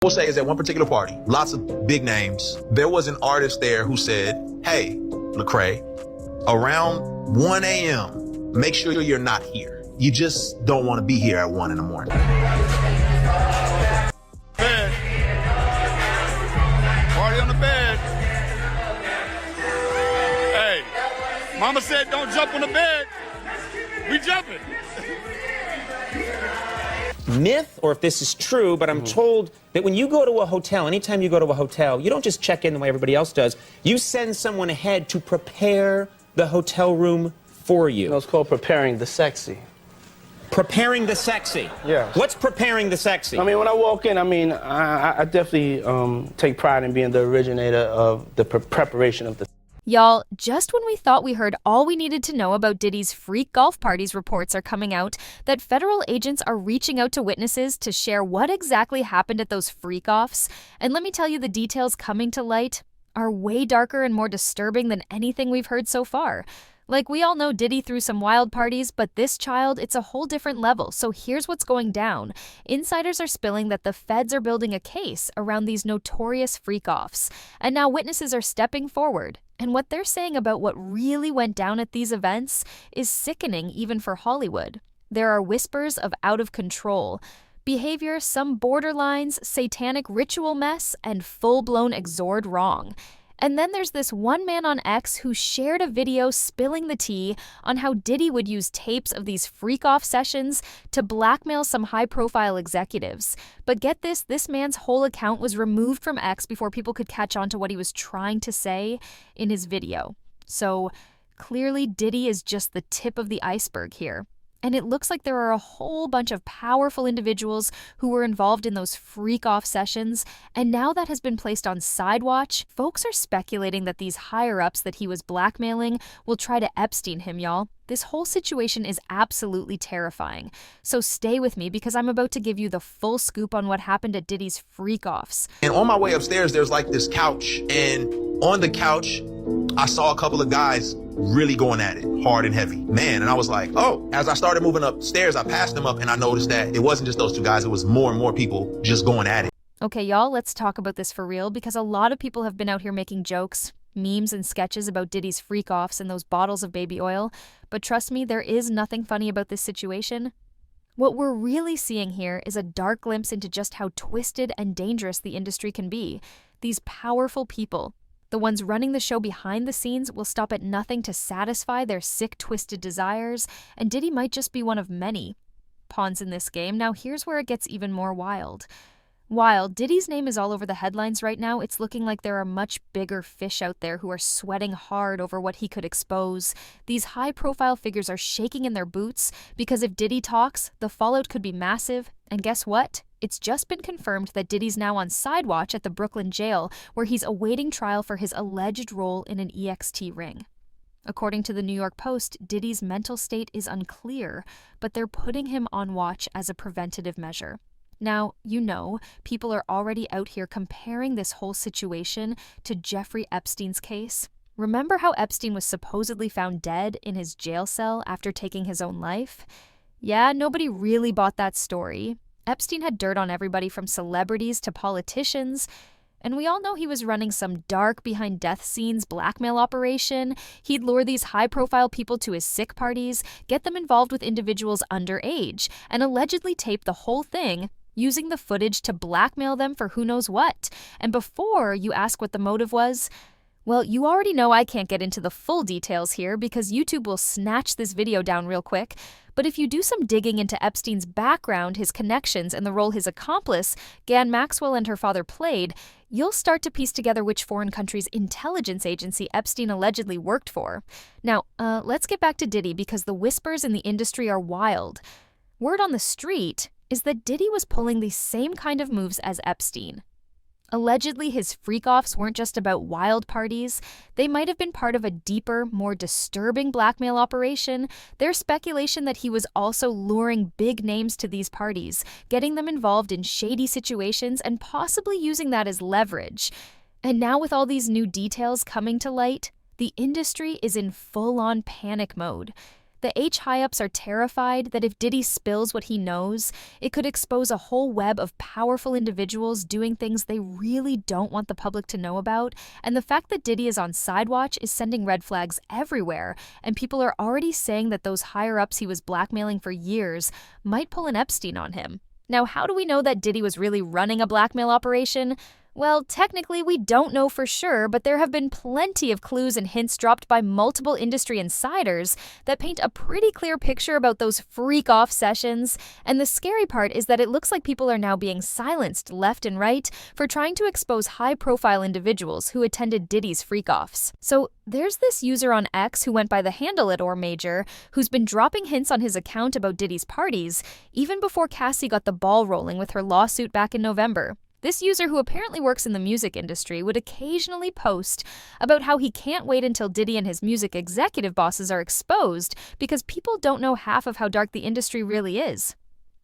We'll say is at one particular party, lots of big names. There was an artist there who said, hey, Lecrae, around 1 a.m., make sure you're not here. You just don't want to be here at 1 in the morning. Bed. Party on the bed. Hey, mama said don't jump on the bed. We jumping. Myth, or if this is true, but I'm told that when you go to a hotel, anytime you go to a hotel, you don't just check in the way everybody else does. You send someone ahead to prepare the hotel room for you. It's called preparing the sexy. Preparing the sexy? Yes. What's preparing the sexy? I mean, when I walk in, I definitely take pride in being the originator of the preparation of the. Y'all, just when we thought we heard all we needed to know about Diddy's freak golf parties, reports are coming out that federal agents are reaching out to witnesses to share what exactly happened at those freak-offs. And let me tell you, the details coming to light are way darker and more disturbing than anything we've heard so far. Like, we all know Diddy threw some wild parties, but this child, it's a whole different level. So here's what's going down. Insiders are spilling that the feds are building a case around these notorious freak-offs. And now witnesses are stepping forward. And what they're saying about what really went down at these events is sickening even for Hollywood. There are whispers of out of control behavior, some borderlines, satanic ritual mess, and full-blown exord wrong. And then there's this one man on X who shared a video spilling the tea on how Diddy would use tapes of these freak-off sessions to blackmail some high-profile executives. But get this man's whole account was removed from X before people could catch on to what he was trying to say in his video. So clearly Diddy is just the tip of the iceberg here. And it looks like there are a whole bunch of powerful individuals who were involved in those freak-off sessions, and now that has been placed on sidewatch, folks are speculating that these higher-ups that he was blackmailing will try to Epstein him, y'all. This whole situation is absolutely terrifying. So stay with me because I'm about to give you the full scoop on what happened at Diddy's freak-offs. And on my way upstairs, there's like this couch, and on the couch, I saw a couple of guys really going at it, hard and heavy. Man, and I was like, oh. As I started moving upstairs, I passed them up and I noticed that it wasn't just those two guys, it was more and more people just going at it. Okay, y'all, let's talk about this for real because a lot of people have been out here making jokes, memes, and sketches about Diddy's freak-offs and those bottles of baby oil. But trust me, there is nothing funny about this situation. What we're really seeing here is a dark glimpse into just how twisted and dangerous the industry can be. These powerful people, the ones running the show behind the scenes, will stop at nothing to satisfy their sick, twisted desires, and Diddy might just be one of many pawns in this game. Now here's where it gets even more wild. While Diddy's name is all over the headlines right now, it's looking like there are much bigger fish out there who are sweating hard over what he could expose. These high-profile figures are shaking in their boots because if Diddy talks, the fallout could be massive. And guess what? It's just been confirmed that Diddy's now on sidewatch at the Brooklyn jail, where he's awaiting trial for his alleged role in an EXT ring. According to the New York Post, Diddy's mental state is unclear, but they're putting him on watch as a preventative measure. Now, you know, people are already out here comparing this whole situation to Jeffrey Epstein's case. Remember how Epstein was supposedly found dead in his jail cell after taking his own life? Yeah, nobody really bought that story. Epstein had dirt on everybody from celebrities to politicians, and we all know he was running some dark behind-death scenes blackmail operation. He'd lure these high-profile people to his sick parties, get them involved with individuals underage, and allegedly tape the whole thing, using the footage to blackmail them for who knows what. And before you ask what the motive was, well, you already know I can't get into the full details here because YouTube will snatch this video down real quick. But if you do some digging into Epstein's background, his connections, and the role his accomplice, Ghislaine Maxwell, and her father played, you'll start to piece together which foreign country's intelligence agency Epstein allegedly worked for. Now, let's get back to Diddy because the whispers in the industry are wild. Word on the street is that Diddy was pulling the same kind of moves as Epstein. Allegedly, his freak-offs weren't just about wild parties. They might have been part of a deeper, more disturbing blackmail operation. There's speculation that he was also luring big names to these parties, getting them involved in shady situations and possibly using that as leverage. And now with all these new details coming to light, the industry is in full-on panic mode. The H high-ups are terrified that if Diddy spills what he knows, it could expose a whole web of powerful individuals doing things they really don't want the public to know about, and the fact that Diddy is on sidewatch is sending red flags everywhere, and people are already saying that those higher-ups he was blackmailing for years might pull an Epstein on him. Now, how do we know that Diddy was really running a blackmail operation? Well, technically, we don't know for sure, but there have been plenty of clues and hints dropped by multiple industry insiders that paint a pretty clear picture about those freak-off sessions. And the scary part is that it looks like people are now being silenced left and right for trying to expose high-profile individuals who attended Diddy's freak-offs. So there's this user on X who went by the handle at @OrMajor, who's been dropping hints on his account about Diddy's parties, even before Cassie got the ball rolling with her lawsuit back in November. This user, who apparently works in the music industry, would occasionally post about how he can't wait until Diddy and his music executive bosses are exposed because people don't know half of how dark the industry really is.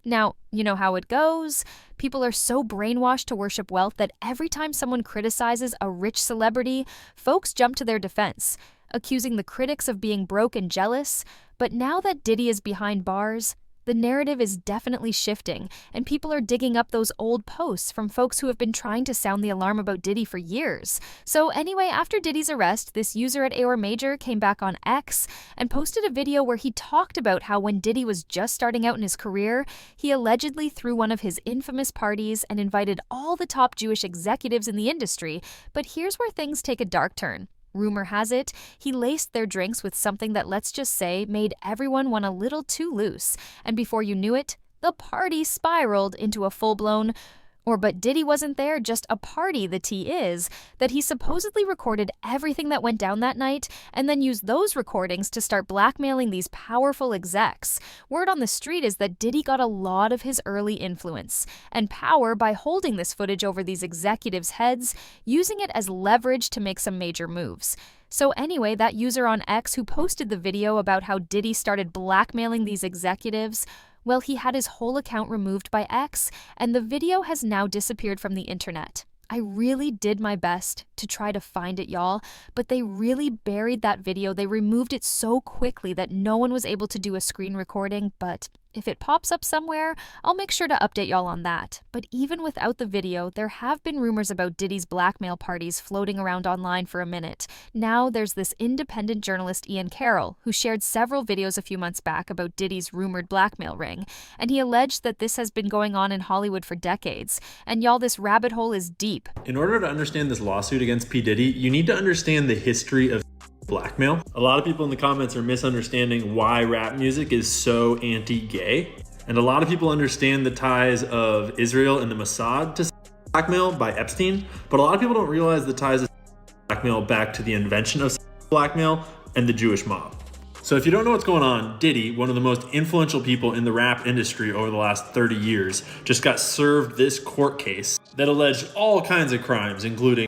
Now, you know how it goes. People are so brainwashed to worship wealth that every time someone criticizes a rich celebrity, folks jump to their defense, accusing the critics of being broke and jealous. But now that Diddy is behind bars, the narrative is definitely shifting, and people are digging up those old posts from folks who have been trying to sound the alarm about Diddy for years. So anyway, after Diddy's arrest, this user at @OrMajor came back on X and posted a video where he talked about how when Diddy was just starting out in his career, he allegedly threw one of his infamous parties and invited all the top Jewish executives in the industry. But here's where things take a dark turn. Rumor has it, he laced their drinks with something that, let's just say, made everyone want a little too loose, and before you knew it, the party spiraled into a full-blown, but Diddy wasn't there, just a party, the tea is, that he supposedly recorded everything that went down that night and then used those recordings to start blackmailing these powerful execs. Word on the street is that Diddy got a lot of his early influence and power by holding this footage over these executives' heads, using it as leverage to make some major moves. So anyway, that user on X who posted the video about how Diddy started blackmailing these executives, well, he had his whole account removed by X, and the video has now disappeared from the internet. I really did my best to try to find it, y'all, but they really buried that video. They removed it so quickly that no one was able to do a screen recording, but if it pops up somewhere, I'll make sure to update y'all on that. But even without the video, there have been rumors about Diddy's blackmail parties floating around online for a minute. Now there's this independent journalist, Ian Carroll, who shared several videos a few months back about Diddy's rumored blackmail ring, and he alleged that this has been going on in Hollywood for decades. And y'all, this rabbit hole is deep. In order to understand this lawsuit against P. Diddy, you need to understand the history of blackmail. A lot of people in the comments are misunderstanding why rap music is so anti-gay. And a lot of people understand the ties of Israel and the Mossad to blackmail by Epstein, but a lot of people don't realize the ties of blackmail back to the invention of blackmail and the Jewish mob. So if you don't know what's going on, Diddy, one of the most influential people in the rap industry over the last 30 years, just got served this court case that alleged all kinds of crimes, including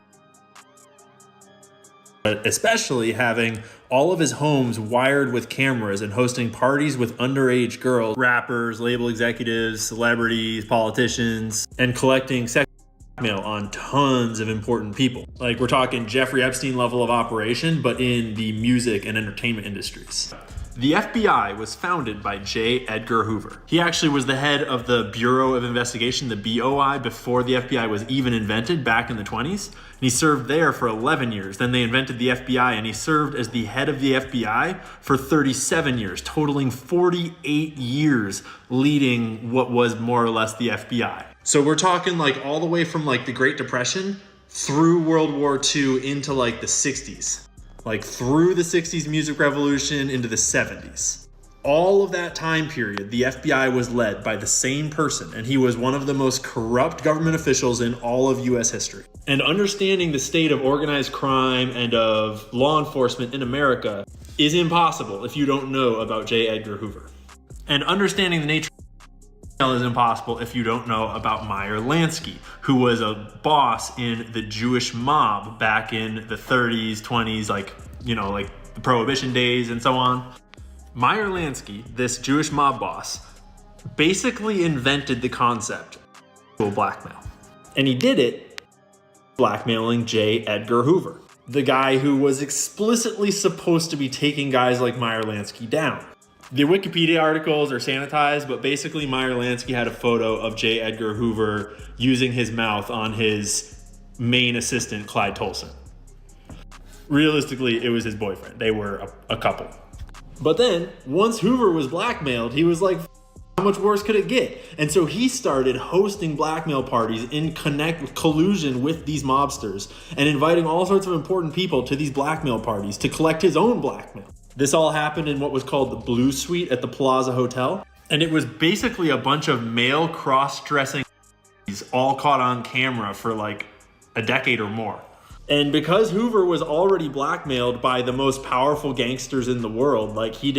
especially having all of his homes wired with cameras and hosting parties with underage girls, rappers, label executives, celebrities, politicians, and collecting sex blackmail on tons of important people. Like, we're talking Jeffrey Epstein level of operation, but in the music and entertainment industries. The FBI was founded by J. Edgar Hoover. He actually was the head of the Bureau of Investigation, the BOI, before the FBI was even invented back in the 20s. And he served there for 11 years. Then they invented the FBI, and he served as the head of the FBI for 37 years, totaling 48 years leading what was more or less the FBI. So we're talking like all the way from like the Great Depression through World War II into like the 60s. Like through the 60s music revolution into the 70s. All of that time period, the FBI was led by the same person, and he was one of the most corrupt government officials in all of US history. And understanding the state of organized crime and of law enforcement in America is impossible if you don't know about J. Edgar Hoover. And understanding the nature is impossible if you don't know about Meyer Lansky, who was a boss in the Jewish mob back in the 30s, 20s, like the Prohibition days and so on. Meyer Lansky, this Jewish mob boss, basically invented the concept of blackmail. And he did it blackmailing J. Edgar Hoover, the guy who was explicitly supposed to be taking guys like Meyer Lansky down. The Wikipedia articles are sanitized, but basically Meyer Lansky had a photo of J. Edgar Hoover using his mouth on his main assistant, Clyde Tolson. Realistically, it was his boyfriend. They were a couple. But then, once Hoover was blackmailed, he was like, how much worse could it get? And so he started hosting blackmail parties in collusion with these mobsters and inviting all sorts of important people to these blackmail parties to collect his own blackmail. This all happened in what was called the Blue Suite at the Plaza Hotel. And it was basically a bunch of male cross-dressing all caught on camera for like a decade or more. And because Hoover was already blackmailed by the most powerful gangsters in the world, like he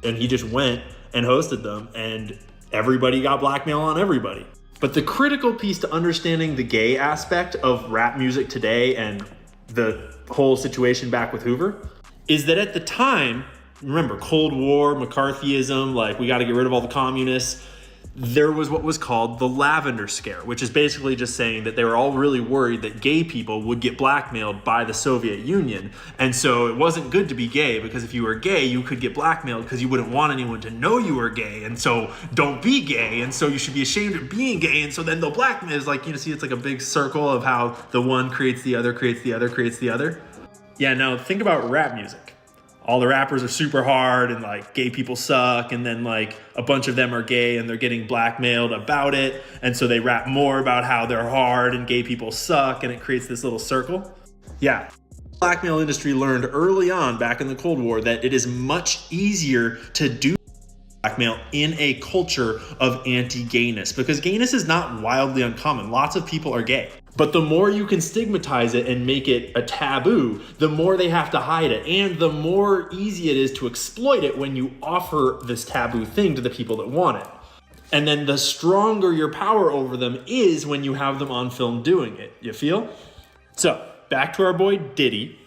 just went and hosted them, and everybody got blackmail on everybody. But the critical piece to understanding the gay aspect of rap music today and the whole situation back with Hoover is that at the time, remember, Cold War, McCarthyism, like we got to get rid of all the communists. There was what was called the Lavender Scare, which is basically just saying that they were all really worried that gay people would get blackmailed by the Soviet Union. And so it wasn't good to be gay, because if you were gay, you could get blackmailed because you wouldn't want anyone to know you were gay. And so don't be gay. And so you should be ashamed of being gay. And so then they'll blackmail. It's like, see, it's like a big circle of how the one creates the other, creates the other, creates the other. Yeah, now think about rap music. All the rappers are super hard and like gay people suck, and then like a bunch of them are gay and they're getting blackmailed about it, and so they rap more about how they're hard and gay people suck, and it creates this little circle. Yeah. The blackmail industry learned early on back in the Cold War that it is much easier to do blackmail in a culture of anti-gayness, because gayness is not wildly uncommon. Lots of people are gay. But the more you can stigmatize it and make it a taboo, the more they have to hide it. And the more easy it is to exploit it when you offer this taboo thing to the people that want it. And then the stronger your power over them is when you have them on film doing it. You feel? So, back to our boy Diddy,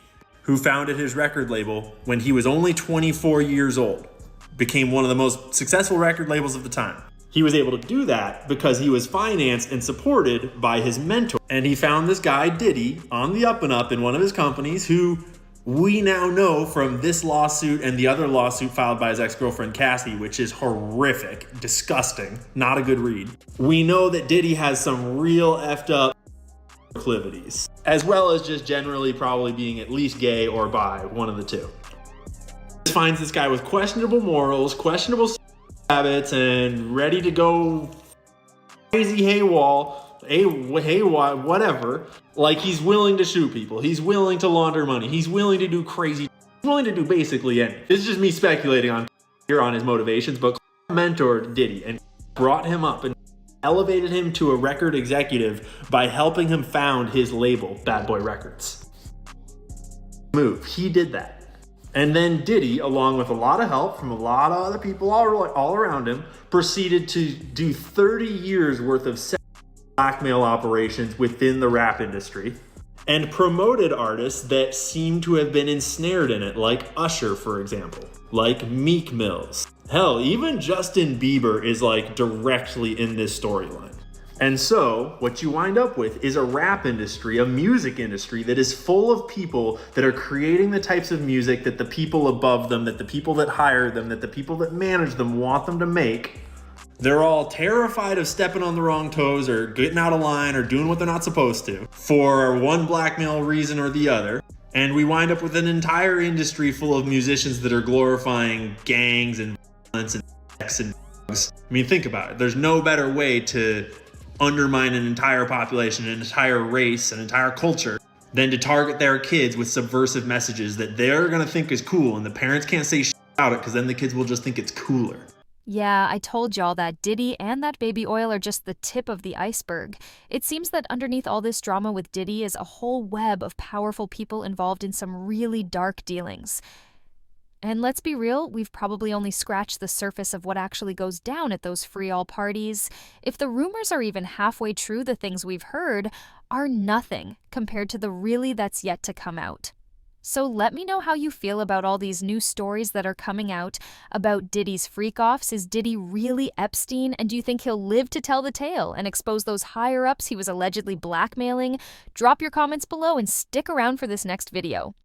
who founded his record label when he was only 24 years old. Became one of the most successful record labels of the time. He was able to do that because he was financed and supported by his mentor. And he found this guy, Diddy, on the up and up in one of his companies, who we now know from this lawsuit and the other lawsuit filed by his ex-girlfriend, Cassie, which is horrific, disgusting, not a good read. We know that Diddy has some real effed up proclivities, as well as just generally probably being at least gay or bi, one of the two. Finds this guy with questionable morals, questionable habits, and ready to go crazy whatever. Like, he's willing to shoot people. He's willing to launder money. He's willing to do crazy. He's willing to do basically anything. This is just me speculating on his motivations, but mentored Diddy and brought him up and elevated him to a record executive by helping him found his label, Bad Boy Records. He did that. And then Diddy, along with a lot of help from a lot of other people all around him, proceeded to do 30 years worth of blackmail operations within the rap industry and promoted artists that seem to have been ensnared in it, like Usher, for example, like Meek Mills. Hell, even Justin Bieber is like directly in this storyline. And so what you wind up with is a rap industry, a music industry that is full of people that are creating the types of music that the people above them, that the people that hire them, that the people that manage them want them to make. They're all terrified of stepping on the wrong toes or getting out of line or doing what they're not supposed to for one blackmail reason or the other. And we wind up with an entire industry full of musicians that are glorifying gangs and violence and sex and drugs. I mean, think about it. There's no better way to undermine an entire population, an entire race, an entire culture, than to target their kids with subversive messages that they're going to think is cool, and the parents can't say shit about it because then the kids will just think it's cooler. Yeah, I told y'all that Diddy and that baby oil are just the tip of the iceberg. It seems that underneath all this drama with Diddy is a whole web of powerful people involved in some really dark dealings. And let's be real, we've probably only scratched the surface of what actually goes down at those free-all parties. If the rumors are even halfway true, the things we've heard are nothing compared to the really that's yet to come out. So let me know how you feel about all these new stories that are coming out about Diddy's freak-offs. Is Diddy really Epstein? And do you think he'll live to tell the tale and expose those higher-ups he was allegedly blackmailing? Drop your comments below and stick around for this next video.